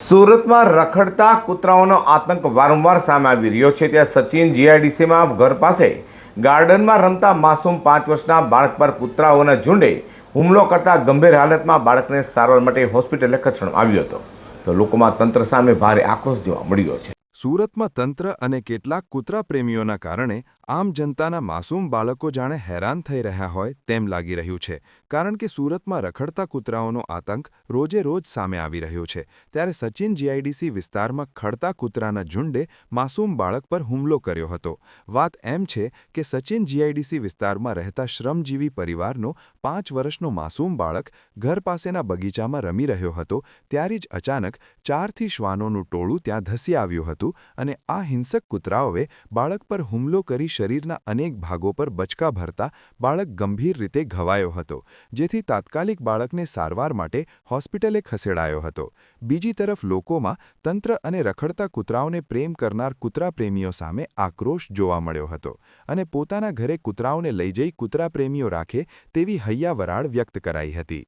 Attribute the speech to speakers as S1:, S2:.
S1: સુરતમાં રખડતા કૂતરાઓનો આતંક વારંવાર સામે આવી રહ્યો છે। ત્યાં સચિન જીઆઈડીસીમાં ઘર પાસે ગાર્ડનમાં રમતા માસૂમ 5 વર્ષના બાળક પર કૂતરાઓના ઝુંડે હુમલો કરતા ગંભીર હાલતમાં બાળકને સારવાર માટે હોસ્પિટલે ખસેડવામાં આવ્યો હતો। તો લોકોમાં તંત્ર સામે ભારે આક્રોશ જોવા મળ્યો છે।
S2: સુરતમાં તંત્ર અને કેટલાક કૂતરા પ્રેમીઓના કારણે આમ જનતાના માસૂમ બાળકો જાણે હેરાન થઈ રહ્યા હોય તેમ લાગી રહ્યું છે, કારણ કે સુરતમાં રખડતા કૂતરાઓનો આતંક રોજે રોજ સામે આવી રહ્યો છે। ત્યારે સચિન જીઆઈડીસી વિસ્તારમાં ખડતા કૂતરાના ઝુંડે માસૂમ બાળક પર હુમલો કર્યો હતો। વાત એમ છે કે સચિન જીઆઈડીસી વિસ્તારમાં રહેતા શ્રમજીવી પરિવારનો 5 વર્ષનો માસૂમ બાળક ઘર પાસેના બગીચામાં રમી રહ્યો હતો, ત્યારે જ અચાનક 4થી શ્વાનોનું ટોળું ત્યાં ધસી આવ્યું હતું અને આ હિંસક કૂતરાઓએ બાળક પર હુમલો કરી શરીરના અનેક ભાગો પર બચકા ભરતા બાળક ગંભીર રીતે ઘવાયો હતો, જેથી તાત્કાલિક બાળકને સારવાર માટે હોસ્પિટલે ખસેડાયો હતો। બીજી તરફ લોકોમાં તંત્ર અને રખડતા કૂતરાઓને પ્રેમ કરનાર કૂતરા પ્રેમીઓ સામે આક્રોશ જોવા મળ્યો હતો અને પોતાના ઘરે કૂતરાઓને લઈ જઈ કૂતરા પ્રેમીઓ રાખે તેવી હૈયાવરાળ વ્યક્ત કરાઈ હતી।